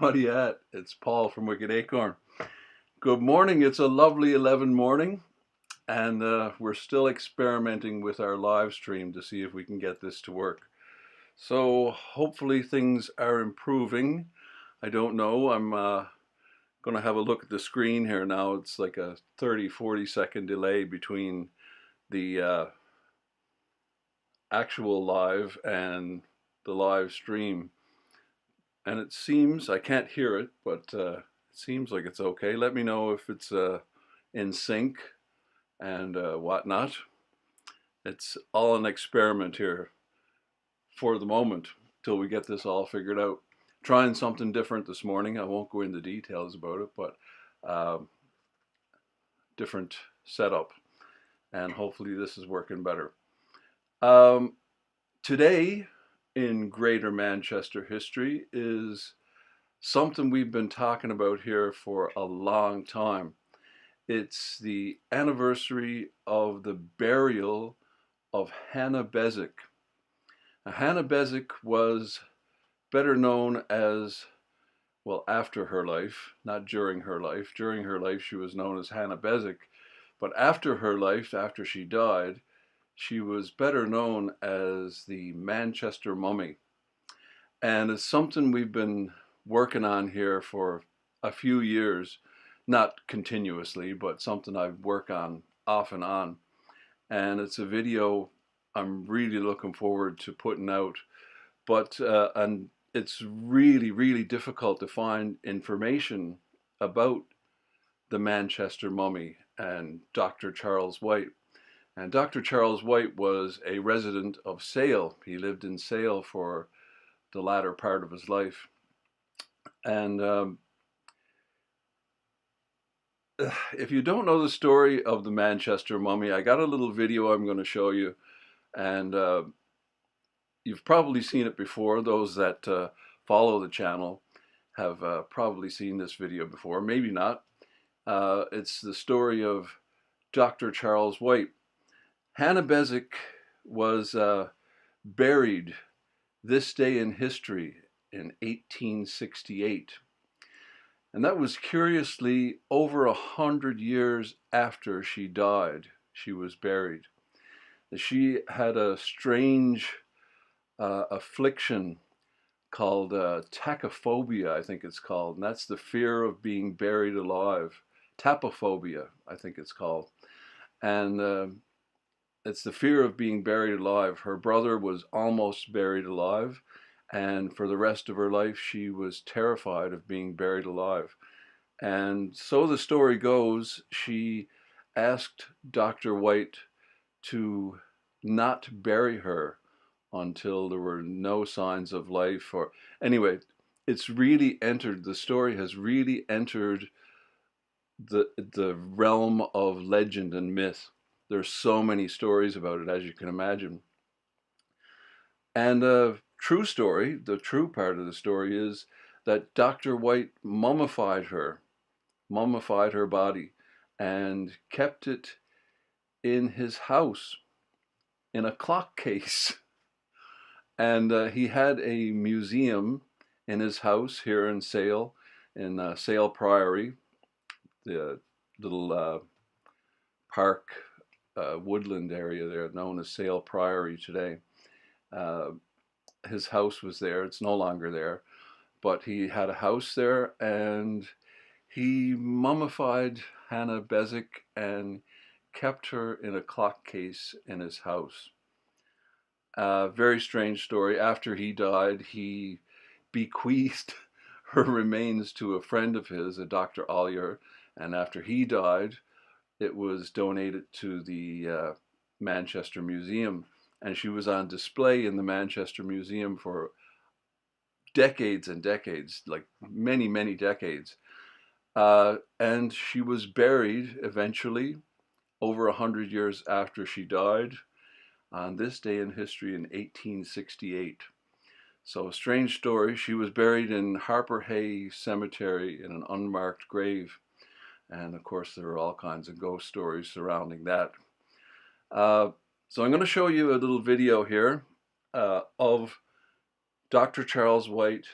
What are you at? It's Paul from Wicked Acorn. Good morning. It's a lovely 11 morning, and we're still experimenting with our live stream to see if we can get this to work. So hopefully things are improving. I don't know. I'm going to have a look at the screen here now. It's like a 30-40 second delay between the actual live and the live stream. And it seems, I can't hear it, but it seems like it's okay. Let me know if it's in sync and whatnot. It's all an experiment here for the moment till we get this all figured out. Trying something different this morning. I won't go into details about it, but different setup, and hopefully this is working better. Today in Greater Manchester history is something we've been talking about here for a long time. It's the anniversary of the burial of Hannah Beswick. Now, Hannah Beswick was better known as, well, after her life, not during her life. During her life, she was known as Hannah Beswick. But after her life, after she died, she was better known as the Manchester Mummy. And it's something we've been working on here for a few years, not continuously, but something I work on off and on. And it's a video I'm really looking forward to putting out. But and it's really difficult to find information about the Manchester Mummy and Dr. Charles White. And Dr. Charles White was a resident of Sale. He lived in Sale for the latter part of his life. And if you don't know the story of the Manchester Mummy, I got a little video I'm going to show you. And you've probably seen it before. Those that follow the channel have probably seen this video before, maybe not. It's the story of Dr. Charles White. Hannah Beswick was buried this day in history in 1868. And that was curiously over 100 years after she died, she was buried. She had a strange affliction called tachyphobia, I think it's called. And that's the fear of being buried alive. Tapophobia, I think it's called. And it's the fear of being buried alive. Her brother was almost buried alive, and for the rest of her life she was terrified of being buried alive. And so the story goes, she asked Dr. White to not bury her until there were no signs of life. Or anyway, it's really entered, the story has really entered the realm of legend and myth. There's so many stories about it, as you can imagine. And a true story, the true part of the story is that Dr. White mummified her body, and kept it in his house in a clock case. And he had a museum in his house here in Sale, in Sale Priory, the little park woodland area there known as Sale Priory today. His house was there. It's no longer there, but he had a house there, and he mummified Hannah Beswick and kept her in a clock case in his house. Very strange story. After he died, he bequeathed her remains to a friend of his, a Dr. Ollier, and after he died, it was donated to the Manchester Museum, and she was on display in the Manchester Museum for decades and decades, like many decades. And she was buried eventually over 100 years after she died on this day in history in 1868. So a strange story. She was buried in Harper Hay Cemetery in an unmarked grave. And of course, there are all kinds of ghost stories surrounding that. So I'm going to show you a little video here of Dr. Charles White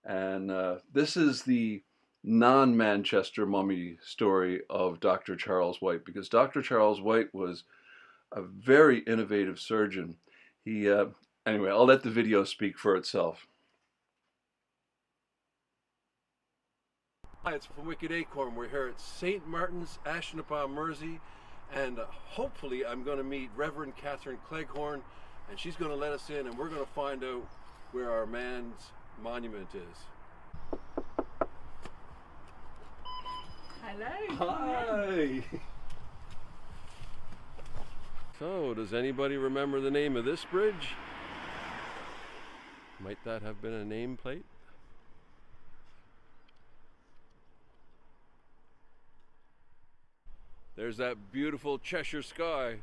And this is the non-Manchester mummy story of Dr. Charles White, because Dr. Charles White was a very innovative surgeon. He, anyway, I'll let the video speak for itself. Hi, it's from Wicked Acorn. We're here at St. Martin's, Ashton-upon-Mersey, and hopefully I'm going to meet Reverend Catherine Cleghorn, and she's going to let us in, and we're going to find out where our man's monument is. Hello. Hi! So, does anybody remember the name of this bridge? Might that have been a nameplate? There's that beautiful Cheshire sky.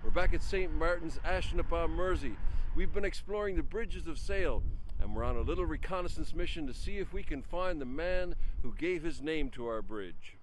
We're back at St. Martin's, Ashton-upon-Mersey. We've been exploring the bridges of Sale, and we're on a little reconnaissance mission to see if we can find the man who gave his name to our bridge.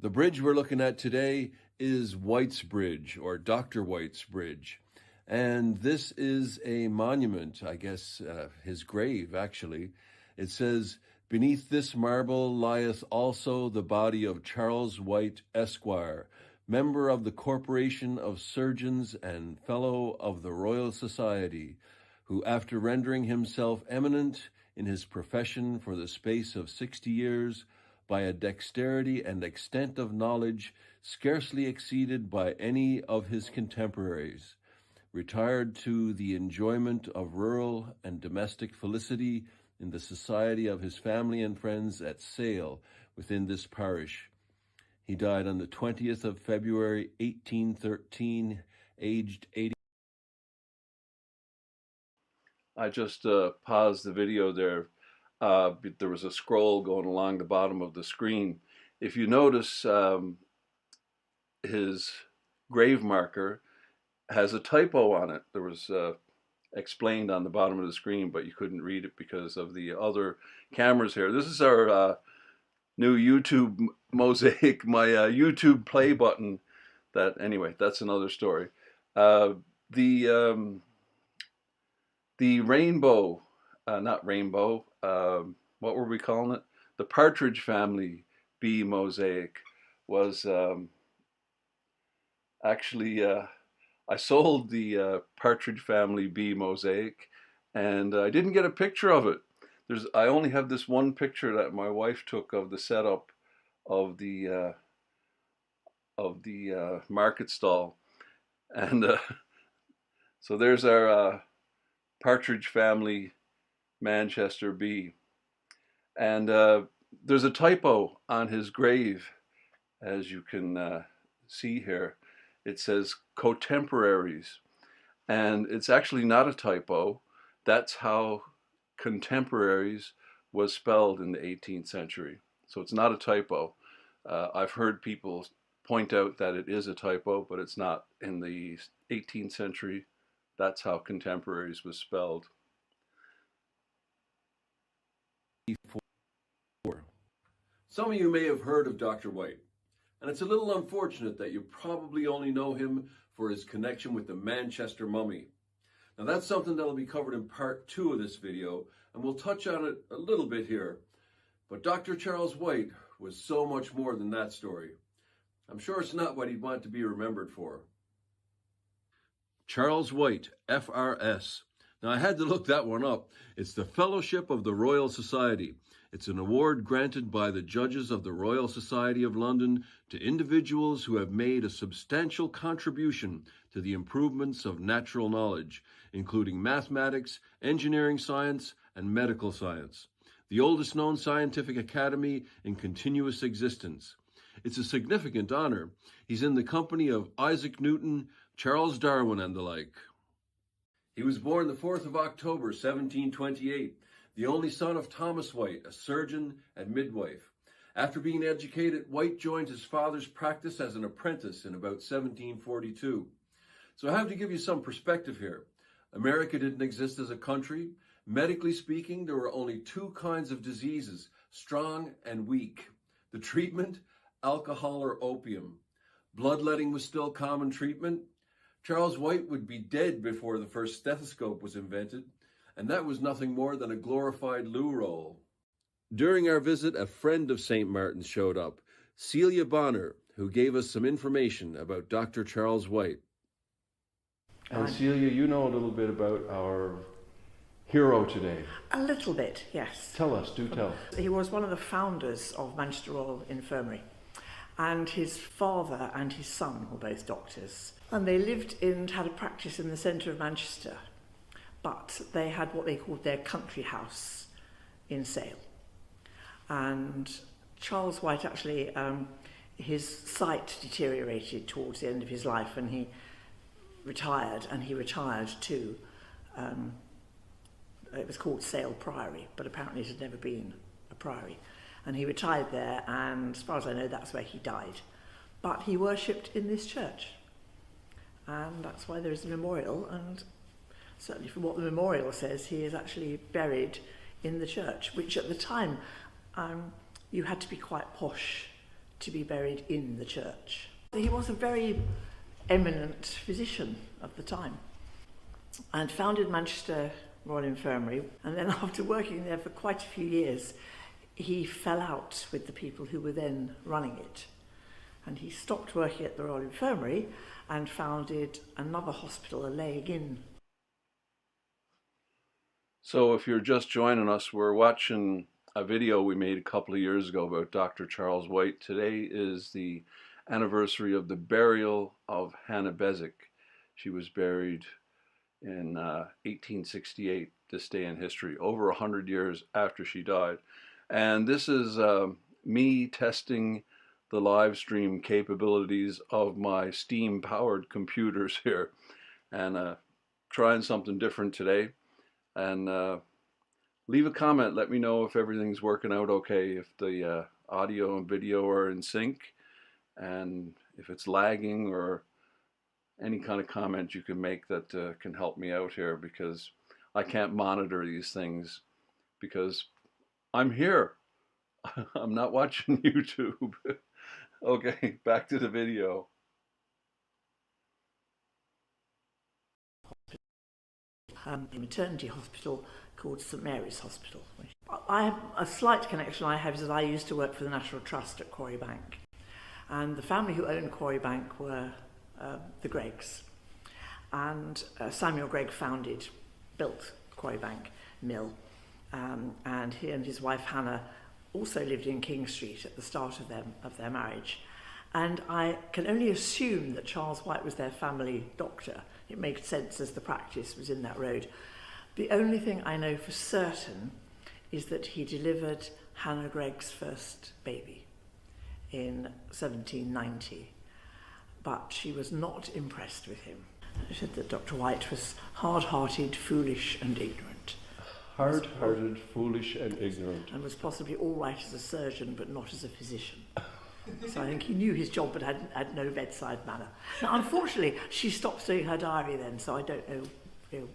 The bridge we're looking at today is White's Bridge, or Dr. White's Bridge. And this is a monument, I guess, his grave, actually. It says, "Beneath this marble lieth also the body of Charles White, Esquire, member of the Corporation of Surgeons and Fellow of the Royal Society, who after rendering himself eminent in his profession for the space of 60 years, by a dexterity and extent of knowledge scarcely exceeded by any of his contemporaries, retired to the enjoyment of rural and domestic felicity in the society of his family and friends at Sale within this parish. He died on the 20th of February, 1813, aged 80. I just paused the video there. There was a scroll going along the bottom of the screen. If you notice, his grave marker has a typo on it. There was explained on the bottom of the screen, but you couldn't read it because of the other cameras here. This is our new YouTube mosaic, my YouTube play button. That, anyway, that's another story. The rainbow, not rainbow, what were we calling it? The Partridge Family bee mosaic was actually, I sold the Partridge Family bee mosaic, and I didn't get a picture of it. I only have this one picture that my wife took of the setup of the market stall, and so there's our Partridge Family Manchester bee. And there's a typo on his grave, as you can see here. It says contemporaries, and it's actually not a typo. That's how contemporaries was spelled in the 18th century. So it's not a typo. I've heard people point out that it is a typo, but it's not. In the 18th century, that's how contemporaries was spelled. Some of you may have heard of Dr. White, and it's a little unfortunate that you probably only know him for his connection with the Manchester mummy. Now that's something that'll be covered in part 2 of this video, and we'll touch on it a little bit here. But Dr. Charles White was so much more than that story. I'm sure it's not what he'd want to be remembered for. Charles White, FRS. Now I had to look that one up. It's the Fellowship of the Royal Society. It's an award granted by the judges of the Royal Society of London to individuals who have made a substantial contribution to the improvements of natural knowledge, including mathematics, engineering science, and medical science. The oldest known scientific academy in continuous existence. It's a significant honor. He's in the company of Isaac Newton, Charles Darwin, and the like. He was born the 4th of October, 1728. The only son of Thomas White, a surgeon and midwife. After being educated, White joined his father's practice as an apprentice in about 1742. So I have to give you some perspective here. America didn't exist as a country. Medically speaking, there were only 2 kinds of diseases, strong and weak. The treatment, alcohol or opium. Bloodletting was still common treatment. Charles White would be dead before the first stethoscope was invented. and that was nothing more than a glorified loo roll. During our visit, a friend of St. Martin's showed up, Celia Bonner, who gave us some information about Dr. Charles White. And Celia, you know a little bit about our hero today. A little bit, yes. Tell us, do tell. He was one of the founders of Manchester Royal Infirmary, and his father and his son were both doctors. And they had a practice in the centre of Manchester, but they had what they called their country house in Sale. And Charles White actually, his sight deteriorated towards the end of his life, and he retired to, it was called Sale Priory, but apparently it had never been a priory. And he retired there, and as far as I know, that's where he died. But he worshipped in this church, and that's why there is a memorial, and certainly from what the memorial says, he is actually buried in the church, which at the time, you had to be quite posh to be buried in the church. He was a very eminent physician of the time and founded Manchester Royal Infirmary, and then after working there for quite a few years, he fell out with the people who were then running it, and he stopped working at the Royal Infirmary and founded another hospital, a laying in. So if you're just joining us, we're watching a video we made a couple of years ago about Dr. Charles White. Today is the anniversary of the burial of Hannah Beswick. She was buried in 1868, this day in history, over 100 years after she died. And this is me testing the live stream capabilities of my steam-powered computers here, and trying something different today. And leave a comment, let me know if everything's working out okay, if the audio and video are in sync, and if it's lagging, or any kind of comment you can make that can help me out here, because I can't monitor these things because I'm here. I'm not watching YouTube. Okay, back to the video. A maternity hospital called St Mary's Hospital. I have a slight connection I have is that I used to work for the National Trust at Quarry Bank, and the family who owned Quarry Bank were the Greggs, and Samuel Gregg built Quarry Bank Mill, and he and his wife Hannah also lived in King Street at the start of their marriage. And I can only assume that Charles White was their family doctor. It made sense as the practice was in that road. The only thing I know for certain is that he delivered Hannah Gregg's first baby in 1790, but she was not impressed with him. She said that Dr. White was hard-hearted, foolish and ignorant. Hard-hearted, foolish and ignorant. And was possibly all right as a surgeon, but not as a physician. So I think he knew his job, but had no bedside manner. Now, unfortunately, she stopped doing her diary then, so I don't know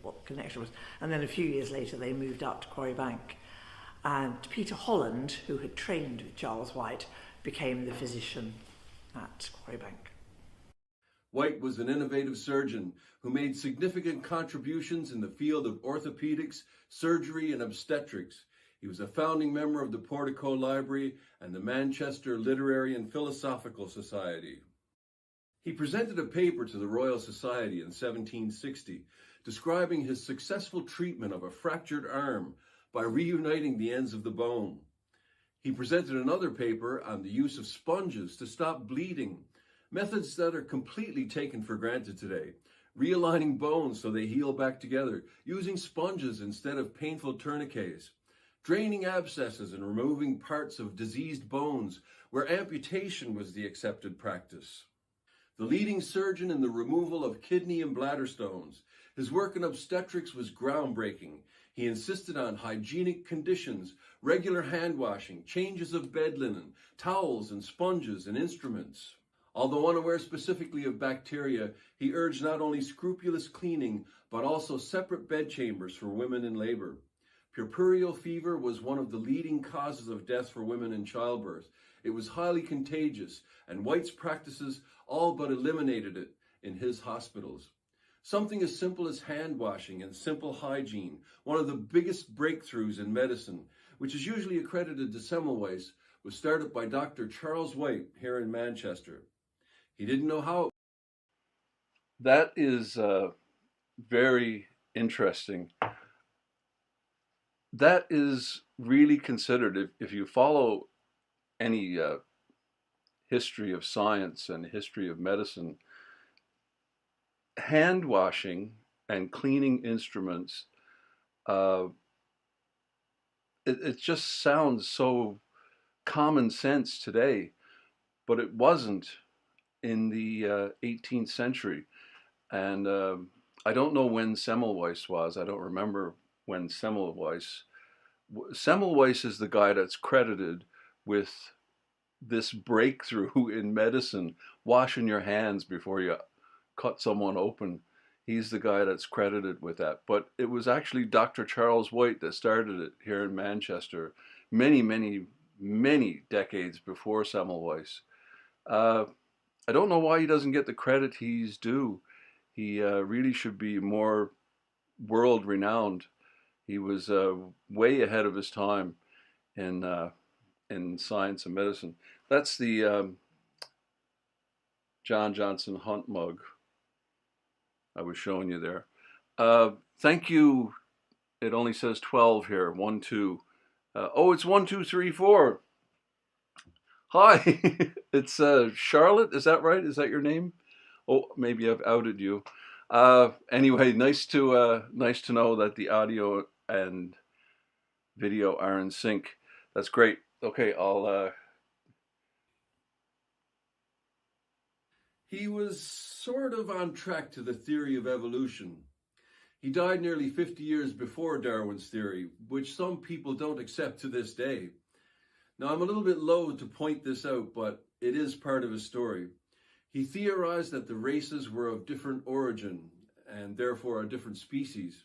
what the connection was. And then a few years later, they moved out to Quarry Bank. And Peter Holland, who had trained with Charles White, became the physician at Quarry Bank. White was an innovative surgeon who made significant contributions in the field of orthopedics, surgery, and obstetrics. He was a founding member of the Portico Library and the Manchester Literary and Philosophical Society. He presented a paper to the Royal Society in 1760 describing his successful treatment of a fractured arm by reuniting the ends of the bone. He presented another paper on the use of sponges to stop bleeding, methods that are completely taken for granted today. Realigning bones so they heal back together, using sponges instead of painful tourniquets, draining abscesses and removing parts of diseased bones where amputation was the accepted practice. The leading surgeon in the removal of kidney and bladder stones, his work in obstetrics was groundbreaking. He insisted on hygienic conditions, regular hand washing, changes of bed linen, towels and sponges and instruments. Although unaware specifically of bacteria, he urged not only scrupulous cleaning, but also separate bedchambers for women in labor. Puerperal fever was one of the leading causes of death for women in childbirth. It was highly contagious, and White's practices all but eliminated it in his hospitals. Something as simple as hand washing and simple hygiene, one of the biggest breakthroughs in medicine, which is usually accredited to Semmelweis, was started by Dr. Charles White here in Manchester. He didn't know how. That is very interesting. That is really considered, if you follow any history of science and history of medicine, hand washing and cleaning instruments, it just sounds so common sense today, but it wasn't in the 18th century. And I don't know when Semmelweis was. I don't remember when Semmelweis. Semmelweis is the guy that's credited with this breakthrough in medicine, washing your hands before you cut someone open. He's the guy that's credited with that. But it was actually Dr. Charles White that started it here in Manchester many, many, many decades before Semmelweis. I don't know why he doesn't get the credit he's due. He really should be more world renowned. He was way ahead of his time in science and medicine. That's the John Johnson Hunt mug I was showing you there. Thank you. It only says 12 here. 1, 2. Oh, it's 1, 2, 3, 4. Hi, it's Charlotte. Is that right? Is that your name? Oh, maybe I've outed you. Anyway, nice to know that the audio and video are in sync. That's great. Okay, I'll. He was sort of on track to the theory of evolution. He died nearly 50 years before Darwin's theory, which some people don't accept to this day. Now, I'm a little bit loath to point this out, but it is part of his story. He theorized that the races were of different origin and therefore are different species.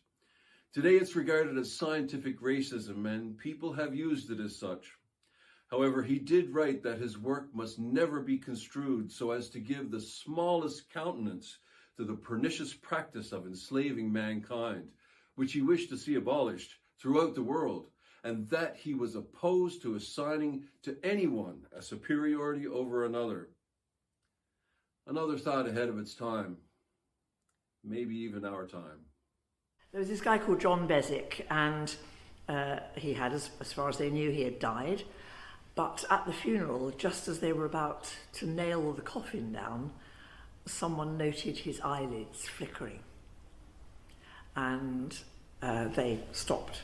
Today, it's regarded as scientific racism, and people have used it as such. However, he did write that his work must never be construed so as to give the smallest countenance to the pernicious practice of enslaving mankind, which he wished to see abolished throughout the world, and that he was opposed to assigning to anyone a superiority over another. Another thought ahead of its time, maybe even our time. There was this guy called John Beswick, and he had, as far as they knew, he had died. But at the funeral, just as they were about to nail the coffin down, someone noted his eyelids flickering. And they stopped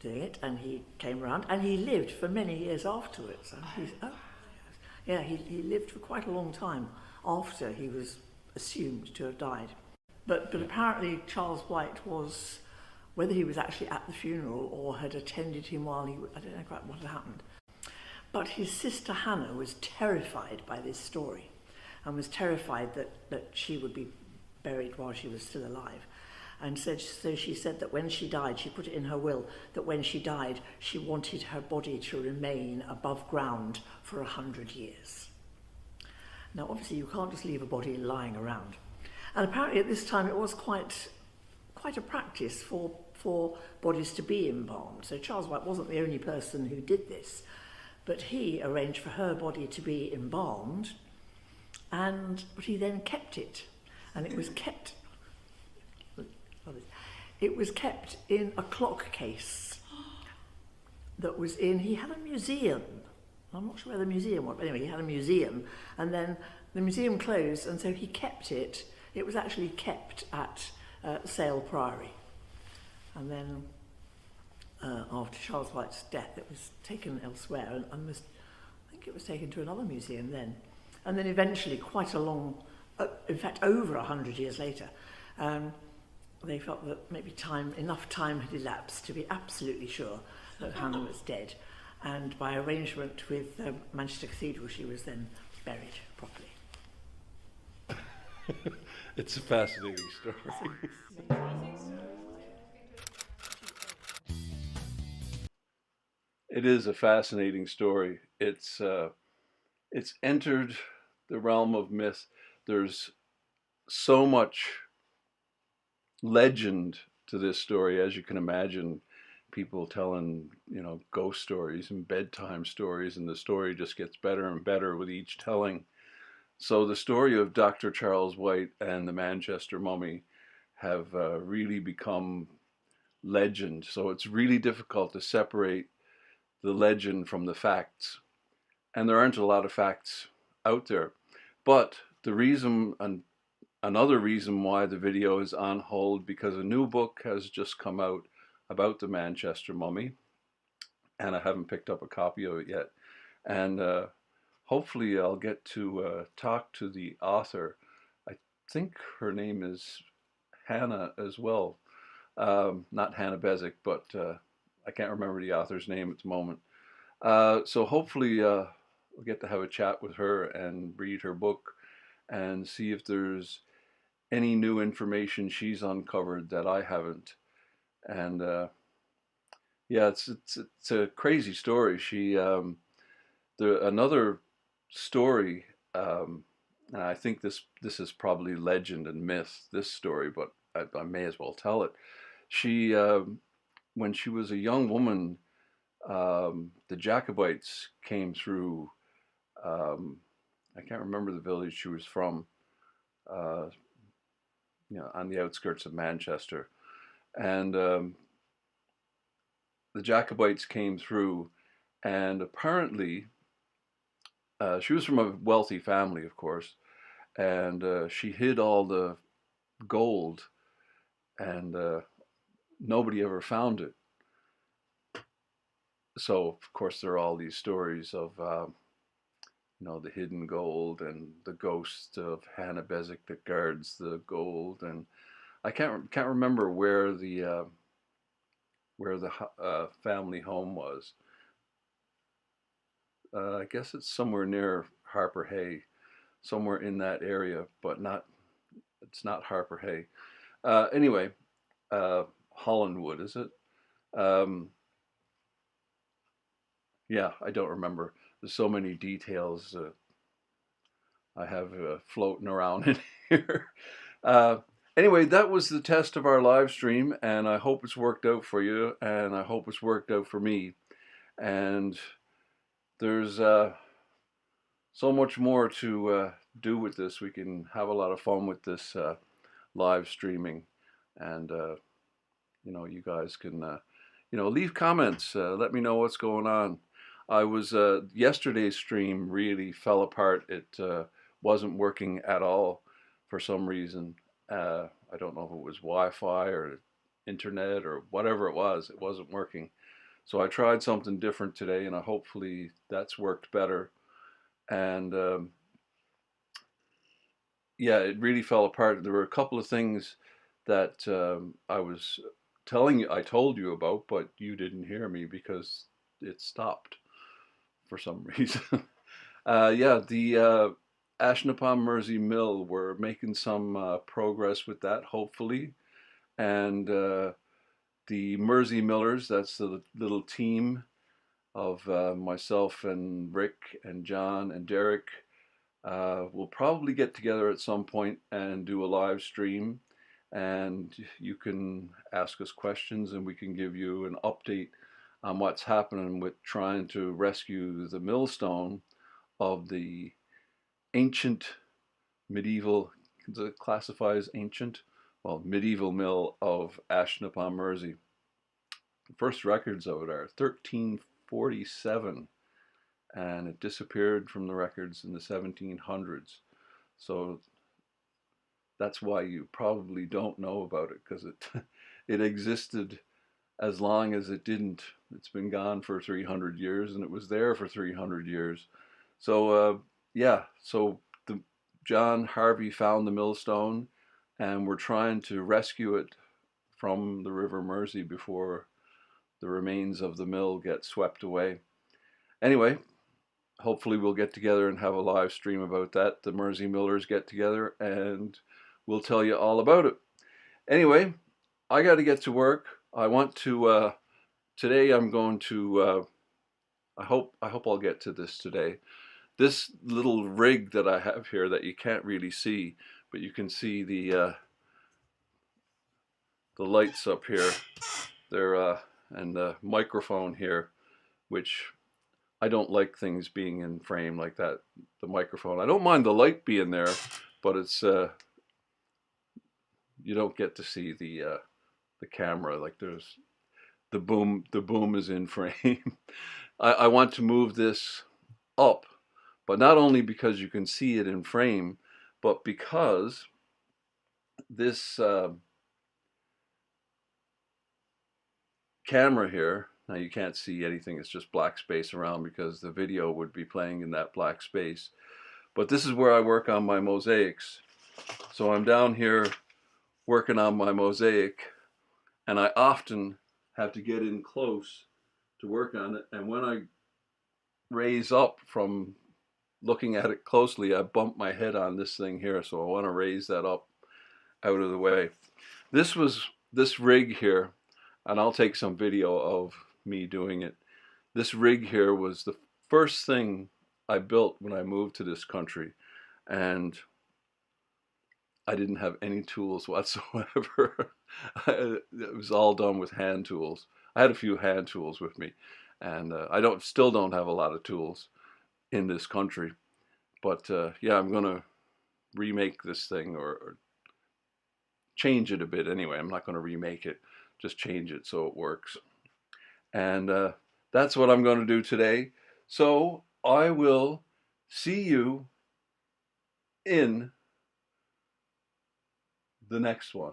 doing it, and he came around, and he lived for many years afterwards. And he lived for quite a long time after he was assumed to have died. But apparently Charles White was, whether he was actually at the funeral or had attended him while I don't know quite what had happened. But his sister Hannah was terrified by this story, and was terrified that she would be buried while she was still alive. And so she said that when she died, she put it in her will, that when she died, she wanted her body to remain above ground for 100 years. Now, obviously, you can't just leave a body lying around. And apparently at this time, it was quite a practice for bodies to be embalmed. So Charles White wasn't the only person who did this, but he arranged for her body to be embalmed, but he then kept it. And it was kept in a clock case that was he had a museum. I'm not sure where the museum was, but anyway, he had a museum, and then the museum closed, and so he kept it. It was actually kept at Sale Priory. And then after Charles White's death, it was taken elsewhere, and I think it was taken to another museum then. And then eventually, quite a long, in fact, over 100 years later, they felt that maybe enough time had elapsed to be absolutely sure that Hannah was dead. And by arrangement with Manchester Cathedral, she was then buried properly. It's a fascinating story. It is a fascinating story. It's entered the realm of myth. There's so much legend to this story, as you can imagine. People telling, ghost stories and bedtime stories, and the story just gets better and better with each telling. So the story of Dr. Charles White and the Manchester Mummy have really become legend. So it's really difficult to separate the legend from the facts. And there aren't a lot of facts out there. But the reason, and another reason why the video is on hold, because a new book has just come out about the Manchester Mummy, and I haven't picked up a copy of it yet. And hopefully I'll get to talk to the author. I think her name is Hannah as well. Not Hannah Bezic, but I can't remember the author's name at the moment. So hopefully we'll get to have a chat with her and read her book and see if there's any new information she's uncovered that I haven't. And yeah, it's a crazy story. Another story, and I think this is probably legend and myth, this story, but I may as well tell it. She, when she was a young woman, the Jacobites came through. I can't remember the village she was from. Uh, on the outskirts of Manchester, and the Jacobites came through, and apparently she was from a wealthy family, of course, and she hid all the gold, and nobody ever found it. So, of course, there are all these stories of, the hidden gold and the ghost of Hannah Bezic that guards the gold. And I can't remember where the family home was. I guess it's somewhere near Harper Hay, somewhere in that area, but it's not Harper Hay. Anyway, Hollandwood, is it? Um, yeah, I don't remember. There's so many details I have floating around in here. Uh, anyway, that was the test of our live stream, and I hope it's worked out for you, and I hope it's worked out for me. And there's so much more to do with this. We can have a lot of fun with this live streaming, and you guys can leave comments. Let me know what's going on. I was yesterday's stream really fell apart. It wasn't working at all for some reason. I don't know if it was Wi-Fi or internet or whatever it was. It wasn't working. So I tried something different today, and hopefully that's worked better. And yeah, it really fell apart. There were a couple of things that I told you about, but you didn't hear me because it stopped for some reason. Yeah, the Ashton-upon-Mersey Mill, we're making some progress with that, hopefully. And the Mersey Millers, that's the little team of myself and Rick and John and Derek. We'll probably get together at some point and do a live stream, and you can ask us questions and we can give you an update on what's happening with trying to rescue the millstone of the ancient medieval, is it classified as ancient? Well, medieval mill of Ashton-upon-Mersey. The first records of it are 1347, and it disappeared from the records in the 1700s. So that's why you probably don't know about it, because it existed as long as it didn't. It's been gone for 300 years, and it was there for 300 years. So yeah, so John Harvey found the millstone, and we're trying to rescue it from the River Mersey before the remains of the mill get swept away. Anyway, hopefully we'll get together and have a live stream about that. The Mersey Millers get together and we'll tell you all about it. Anyway, I got to get to work. I want to, today I'm going to, I hope I'll get to this today. This little rig that I have here that you can't really see, but you can see the lights up here. They're and the microphone here, which I don't like things being in frame like that. The microphone. I don't mind the light being there, but it's you don't get to see the camera. Like there's the boom is in frame. I want to move this up, but not only because you can see it in frame, but because this camera here, now you can't see anything, it's just black space around because the video would be playing in that black space. But this is where I work on my mosaics. So I'm down here working on my mosaic, and I often have to get in close to work on it. And when I raise up from looking at it closely, I bump my head on this thing here. So I want to raise that up out of the way. This rig here, and I'll take some video of me doing it. This rig here was the first thing I built when I moved to this country, and I didn't have any tools whatsoever. It was all done with hand tools. I had a few hand tools with me, and I still don't have a lot of tools in this country. But yeah, I'm gonna remake this thing or change it a bit anyway. I'm not gonna remake it, just change it so it works. And that's what I'm going to do today. So I will see you in the next one.